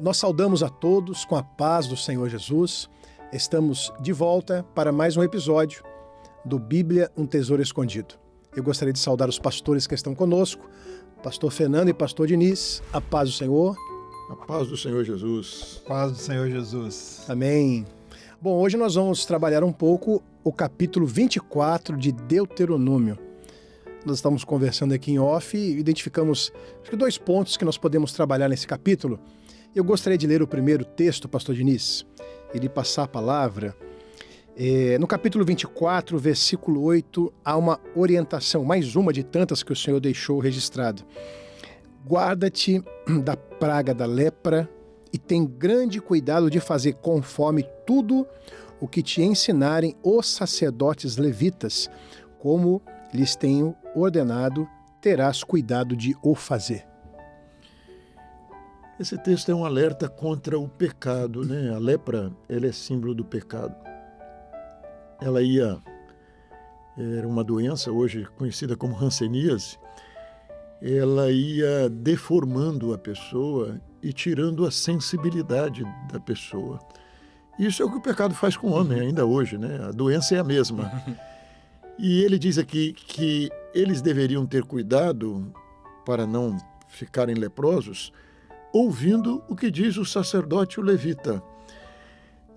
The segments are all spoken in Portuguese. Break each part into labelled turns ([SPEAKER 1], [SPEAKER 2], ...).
[SPEAKER 1] Nós saudamos a todos com a paz do Senhor Jesus. Estamos de volta para mais um episódio do Bíblia, um Tesouro Escondido. Eu gostaria de saudar os pastores que estão conosco, pastor Fernando e pastor Diniz. A paz do Senhor.
[SPEAKER 2] A paz do Senhor Jesus.
[SPEAKER 3] A paz do Senhor Jesus.
[SPEAKER 1] Amém. Bom, hoje nós vamos trabalhar um pouco o capítulo 24 de Deuteronômio. Nós estamos conversando aqui em off e identificamos acho que 2 pontos que nós podemos trabalhar nesse capítulo. Eu gostaria de ler o primeiro texto, pastor Diniz, e de passar a palavra. No capítulo 24, versículo 8, há uma orientação, mais uma de tantas que o Senhor deixou registrada. Guarda-te da praga da lepra e tem grande cuidado de fazer conforme tudo o que te ensinarem os sacerdotes levitas, como lhes tenho ordenado, terás cuidado de o fazer.
[SPEAKER 2] Esse texto é um alerta contra o pecado, né? A lepra, ela é símbolo do pecado. Era uma doença, hoje conhecida como hanseníase, ela ia deformando a pessoa e tirando a sensibilidade da pessoa. Isso é o que o pecado faz com o homem ainda hoje, né? A doença é a mesma. E ele diz aqui que eles deveriam ter cuidado para não ficarem leprosos, ouvindo o que diz o sacerdote o levita.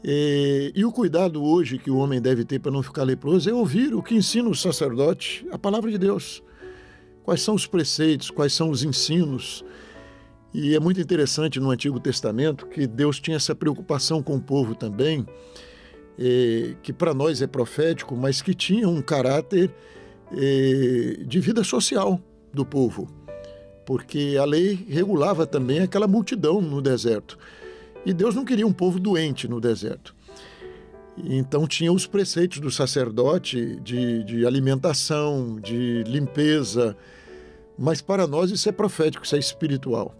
[SPEAKER 2] E o cuidado hoje que o homem deve ter para não ficar leproso é ouvir o que ensina o sacerdote, a palavra de Deus. Quais são os preceitos, quais são os ensinos. E é muito interessante no Antigo Testamento que Deus tinha essa preocupação com o povo também, que para nós é profético, mas que tinha um caráter de vida social do povo, porque a lei regulava também aquela multidão no deserto. E Deus não queria um povo doente no deserto. Então tinha os preceitos do sacerdote de alimentação, de limpeza, mas para nós isso é profético, isso é espiritual.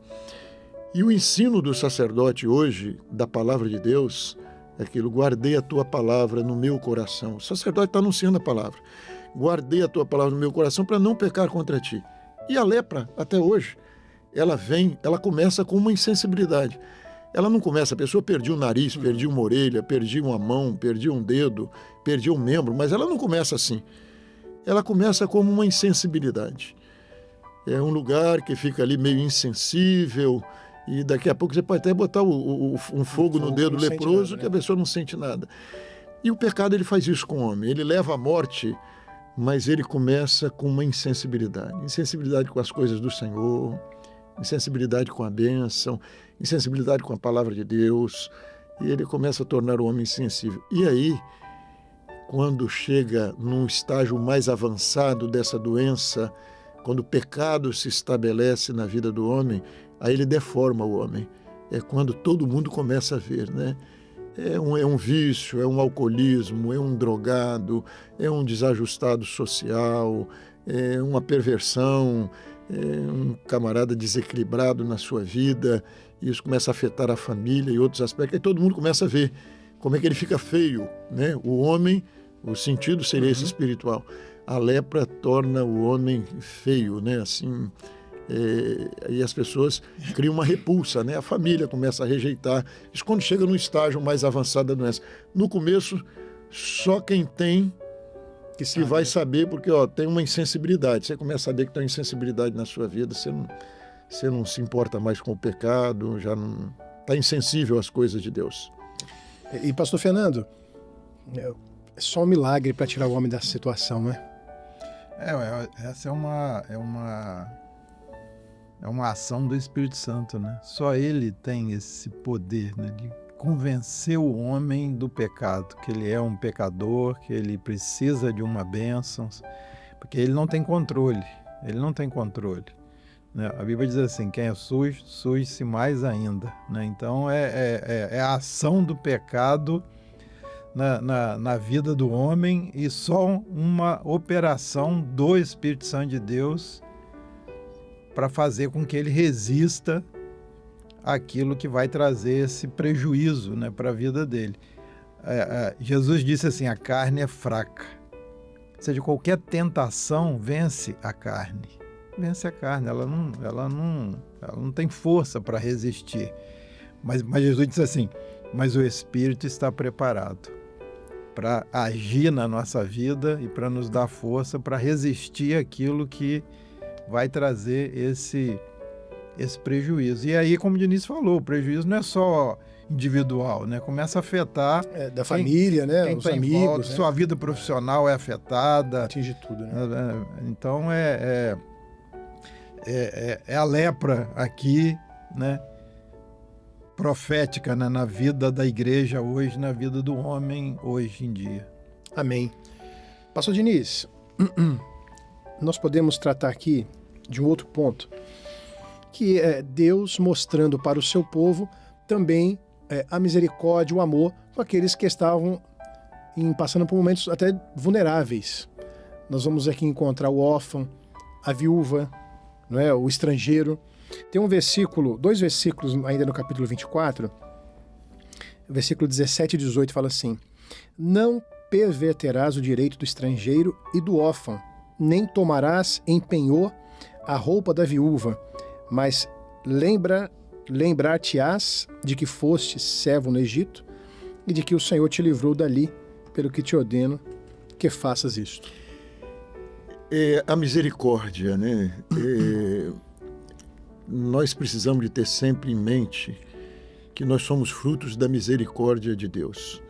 [SPEAKER 2] E o ensino do sacerdote hoje, da palavra de Deus, é aquilo: guardei a tua palavra no meu coração. O sacerdote está anunciando a palavra. Guardei a tua palavra no meu coração para não pecar contra ti. E a lepra, até hoje, ela começa com uma insensibilidade. Ela não começa, a pessoa perdia o nariz, perdia uma orelha, perdia uma mão, perdia um dedo, perdia um membro, mas ela não começa assim. Ela começa como uma insensibilidade. É um lugar que fica ali meio insensível, e daqui a pouco você pode até botar um fogo no dedo leproso, que a pessoa não sente nada. E o pecado, ele faz isso com o homem. Ele leva à morte, mas ele começa com uma insensibilidade. Insensibilidade com as coisas do Senhor, insensibilidade com a bênção, insensibilidade com a palavra de Deus. E ele começa a tornar o homem insensível. E aí, quando chega num estágio mais avançado dessa doença, quando o pecado se estabelece na vida do homem, aí ele deforma o homem. É quando todo mundo começa a ver, né? É um vício, é um alcoolismo, é um drogado, é um desajustado social, é uma perversão, é um camarada desequilibrado na sua vida. Isso começa a afetar a família e outros aspectos. Aí todo mundo começa a ver como é que ele fica feio, né? O homem, o sentido seria esse espiritual. A lepra torna o homem feio, né? Assim, e as pessoas criam uma repulsa, né? A família começa a rejeitar. Isso quando chega num estágio mais avançado da doença. No começo, só quem tem que vai saber, porque tem uma insensibilidade. Você começa a saber que tem uma insensibilidade na sua vida, você não se importa mais com o pecado, já não está insensível às coisas de Deus.
[SPEAKER 1] E pastor Fernando, é só um milagre para tirar o homem dessa situação, né?
[SPEAKER 3] Essa é uma ação do Espírito Santo, né? Só ele tem esse poder, né, de convencer o homem do pecado, que ele é um pecador, que ele precisa de uma bênção, porque ele não tem controle, né? A Bíblia diz assim: quem é sujo, suje-se mais ainda, né? Então é a ação do pecado na vida do homem, e só uma operação do Espírito Santo de Deus para fazer com que ele resista àquilo que vai trazer esse prejuízo, né, para a vida dele. Jesus disse assim: a carne é fraca. Ou seja, qualquer tentação vence a carne. Ela não tem força para resistir. Mas Jesus disse assim, mas o Espírito está preparado para agir na nossa vida e para nos dar força para resistir àquilo que vai trazer esse prejuízo. E aí, como o Diniz falou, o prejuízo não é só individual, né? Começa a afetar
[SPEAKER 1] da família, né?
[SPEAKER 3] Quem
[SPEAKER 1] Os
[SPEAKER 3] tá em
[SPEAKER 1] amigos,
[SPEAKER 3] volta,
[SPEAKER 1] né?
[SPEAKER 3] sua vida profissional é afetada.
[SPEAKER 1] Atinge tudo, né?
[SPEAKER 3] Então é a lepra aqui, né? Profética, né? Na vida da igreja hoje, na vida do homem hoje em dia.
[SPEAKER 1] Amém. Pastor Diniz, nós podemos tratar aqui de um outro ponto, que é Deus mostrando para o seu povo também a misericórdia, o amor com aqueles que estavam passando por momentos até vulneráveis. Nós vamos aqui encontrar o órfão, a viúva, não é? O estrangeiro. Tem um versículo, 2 versículos ainda no capítulo 24, versículo 17 e 18 fala assim: não perverterás o direito do estrangeiro e do órfão, nem tomarás em penhor a roupa da viúva, mas lembrar-te-ás de que foste servo no Egito e de que o Senhor te livrou dali, pelo que te ordeno que faças isto.
[SPEAKER 2] A misericórdia, né? Nós precisamos de ter sempre em mente que nós somos frutos da misericórdia de Deus.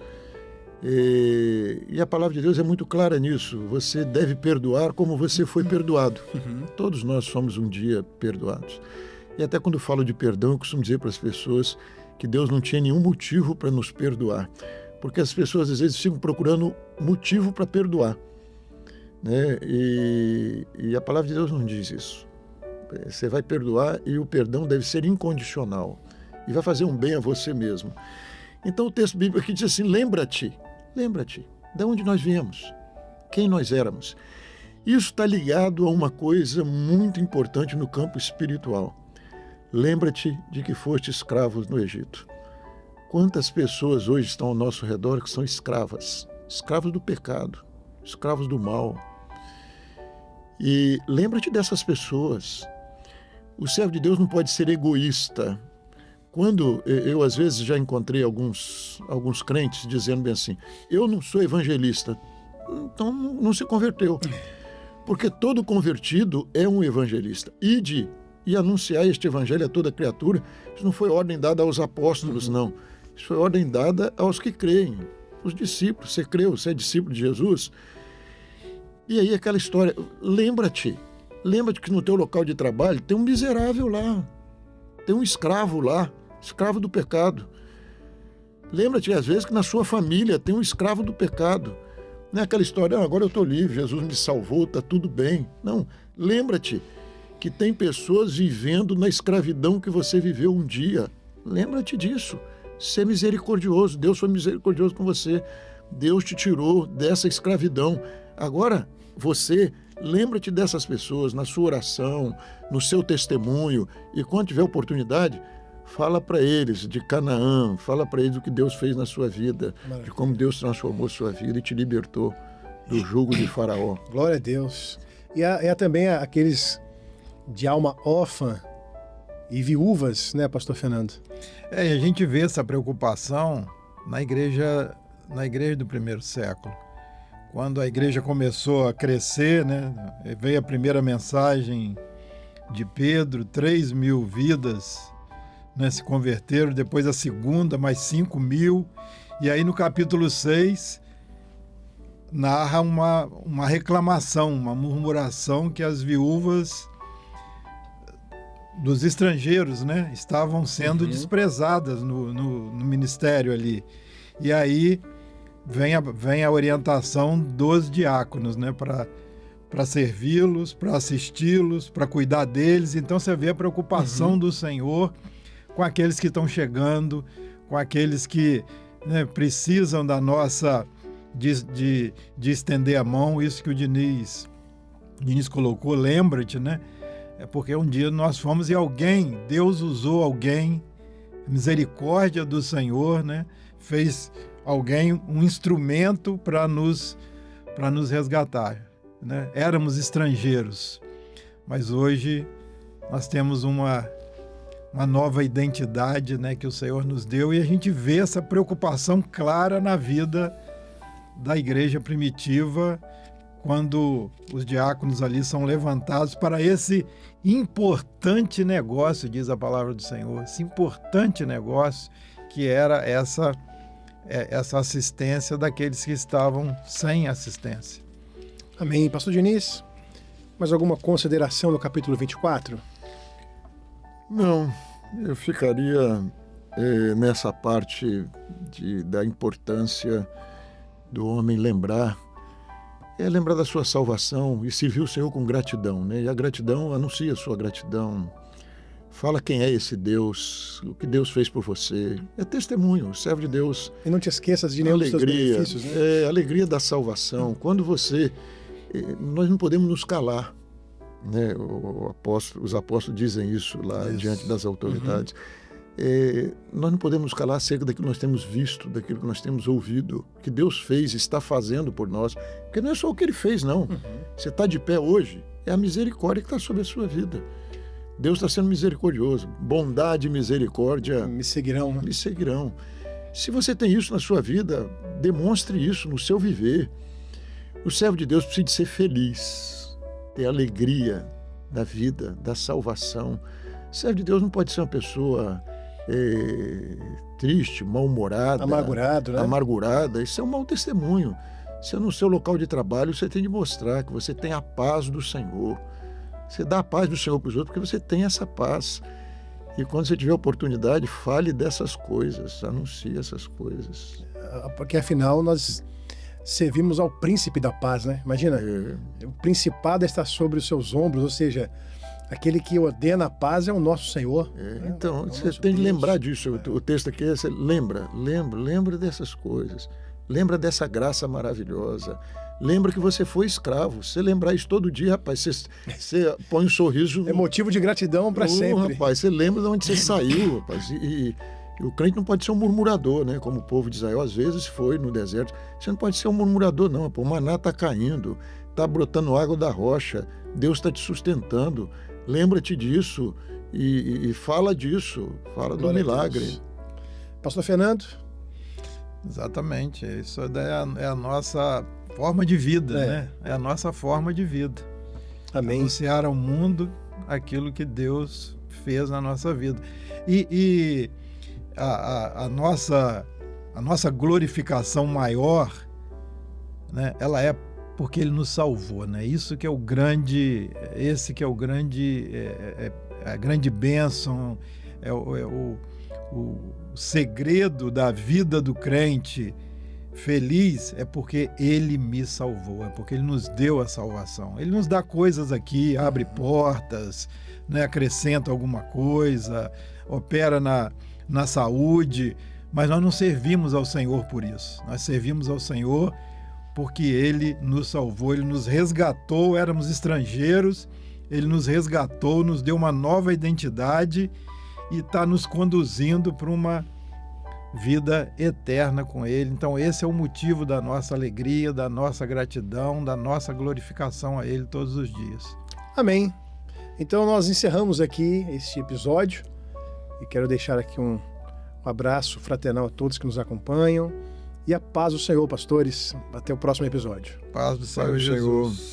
[SPEAKER 2] E a palavra de Deus é muito clara nisso. Você deve perdoar como você foi perdoado. Todos nós somos um dia perdoados. E até quando eu falo de perdão, eu costumo dizer para as pessoas que Deus não tinha nenhum motivo para nos perdoar. Porque as pessoas às vezes ficam procurando motivo para perdoar, né? E a palavra de Deus não diz isso. Você vai perdoar e o perdão deve ser incondicional. E vai fazer um bem a você mesmo. Então o texto bíblico aqui diz assim: lembra-te de onde nós viemos, quem nós éramos. Isso está ligado a uma coisa muito importante no campo espiritual. Lembra-te de que foste escravos no Egito. Quantas pessoas hoje estão ao nosso redor que são escravos do pecado, escravos do mal. E lembra-te dessas pessoas. O servo de Deus não pode ser egoísta. Quando eu, às vezes, já encontrei alguns crentes dizendo bem assim: eu não sou evangelista, então não se converteu. Porque todo convertido é um evangelista. Ide e anunciar este evangelho a toda criatura. Isso não foi ordem dada aos apóstolos, não. Isso foi ordem dada aos que creem, os discípulos. Você creu, você é discípulo de Jesus. E aí aquela história, lembra-te que no teu local de trabalho tem um miserável lá, tem um escravo lá, escravo do pecado. Lembra-te, às vezes, que na sua família tem um escravo do pecado. Não é aquela história: agora eu estou livre, Jesus me salvou, está tudo bem. Não, lembra-te que tem pessoas vivendo na escravidão que você viveu um dia. Lembra-te disso. Ser misericordioso. Deus foi misericordioso com você. Deus te tirou dessa escravidão. Agora, você, lembra-te dessas pessoas na sua oração, no seu testemunho, e quando tiver oportunidade, fala para eles de Canaã, fala para eles do que Deus fez na sua vida, de como Deus transformou sua vida e te libertou do jugo de Faraó.
[SPEAKER 1] Glória a Deus. E há também aqueles de alma órfã e viúvas, né, pastor Fernando?
[SPEAKER 3] E a gente vê essa preocupação na igreja do primeiro século. Quando a igreja começou a crescer, né, veio a primeira mensagem de Pedro, 3.000 vidas, né, se converteram, depois a segunda, mais 5.000, e aí no capítulo 6 narra uma reclamação, uma murmuração que as viúvas dos estrangeiros, né, estavam sendo desprezadas no ministério ali. E aí vem a orientação dos diáconos, né, para servi-los, para assisti-los, para cuidar deles. Então você vê a preocupação do Senhor com aqueles que estão chegando, com aqueles que, né, precisam da nossa, de estender a mão. Isso que o Diniz colocou, lembra-te, né? É porque um dia nós fomos e Deus usou alguém, misericórdia do Senhor, né? Fez alguém um instrumento para nos resgatar, né? Éramos estrangeiros, mas hoje nós temos uma uma nova identidade, né, que o Senhor nos deu, e a gente vê essa preocupação clara na vida da igreja primitiva, quando os diáconos ali são levantados para esse importante negócio, diz a palavra do Senhor, esse importante negócio que era essa assistência daqueles que estavam sem assistência.
[SPEAKER 1] Amém. Pastor Diniz, mais alguma consideração no capítulo 24?
[SPEAKER 2] Não, eu ficaria nessa parte da importância do homem lembrar da sua salvação e servir o Senhor com gratidão, né? E a gratidão anuncia a sua gratidão, fala quem é esse Deus, o que Deus fez por você, é testemunho, servo de Deus.
[SPEAKER 1] E não te esqueças de nenhum dos seus benefícios, né?
[SPEAKER 2] Alegria da salvação, quando nós não podemos nos calar, né? Os apóstolos dizem isso lá diante das autoridades. Nós não podemos nos calar acerca daquilo que nós temos visto, daquilo que nós temos ouvido, que Deus fez, está fazendo por nós, porque não é só o que Ele fez, não. Você está de pé hoje, é a misericórdia que está sobre a sua vida. Deus está sendo misericordioso. Bondade e misericórdia
[SPEAKER 1] me seguirão, né?
[SPEAKER 2] Me seguirão. Se você tem isso na sua vida, demonstre isso no seu viver. O servo de Deus precisa de ser feliz, ter alegria da vida, da salvação. O servo de Deus não pode ser uma pessoa triste, mal-humorada, amargurada. Isso é um mau testemunho. Se é no seu local de trabalho, você tem de mostrar que você tem a paz do Senhor. Você dá a paz do Senhor para os outros porque você tem essa paz. E quando você tiver oportunidade, fale dessas coisas, anuncie essas coisas.
[SPEAKER 1] Porque afinal nós servimos ao príncipe da paz, né? Imagina, o principado está sobre os seus ombros, ou seja, aquele que ordena a paz é o nosso Senhor.
[SPEAKER 2] Então, você tem de lembrar disso. O texto aqui é, você lembra dessas coisas. Lembra dessa graça maravilhosa. Lembra que você foi escravo. Você lembrar isso todo dia, rapaz, você põe um sorriso.
[SPEAKER 1] É motivo de gratidão para sempre.
[SPEAKER 2] Rapaz, você lembra de onde você saiu, rapaz. E o crente não pode ser um murmurador, né? Como o povo de Israel às vezes foi no deserto. Você não pode ser um murmurador, não. O maná está caindo, está brotando água da rocha. Deus está te sustentando. Lembra-te disso e fala disso. Fala do milagre.
[SPEAKER 1] Pastor Fernando?
[SPEAKER 3] Exatamente. Isso é a nossa forma de vida, né? É a nossa forma de vida.
[SPEAKER 1] Amém.
[SPEAKER 3] Anunciar ao mundo aquilo que Deus fez na nossa vida. E a nossa glorificação maior, né? Ela é porque Ele nos salvou, né? Isso que é o grande, a grande bênção, o segredo da vida do crente feliz é porque Ele me salvou, é porque Ele nos deu a salvação. Ele nos dá coisas aqui, abre portas, né? Acrescenta alguma coisa, opera na saúde, mas nós não servimos ao Senhor por isso. Nós servimos ao Senhor porque Ele nos salvou, Ele nos resgatou, éramos estrangeiros, Ele nos resgatou, nos deu uma nova identidade e está nos conduzindo para uma vida eterna com Ele. Então esse é o motivo da nossa alegria, da nossa gratidão, da nossa glorificação a Ele todos os dias.
[SPEAKER 1] Amém. Então nós encerramos aqui este episódio e quero deixar aqui um abraço fraternal a todos que nos acompanham. E a paz do Senhor, pastores. Até o próximo episódio.
[SPEAKER 3] Paz do Senhor Jesus.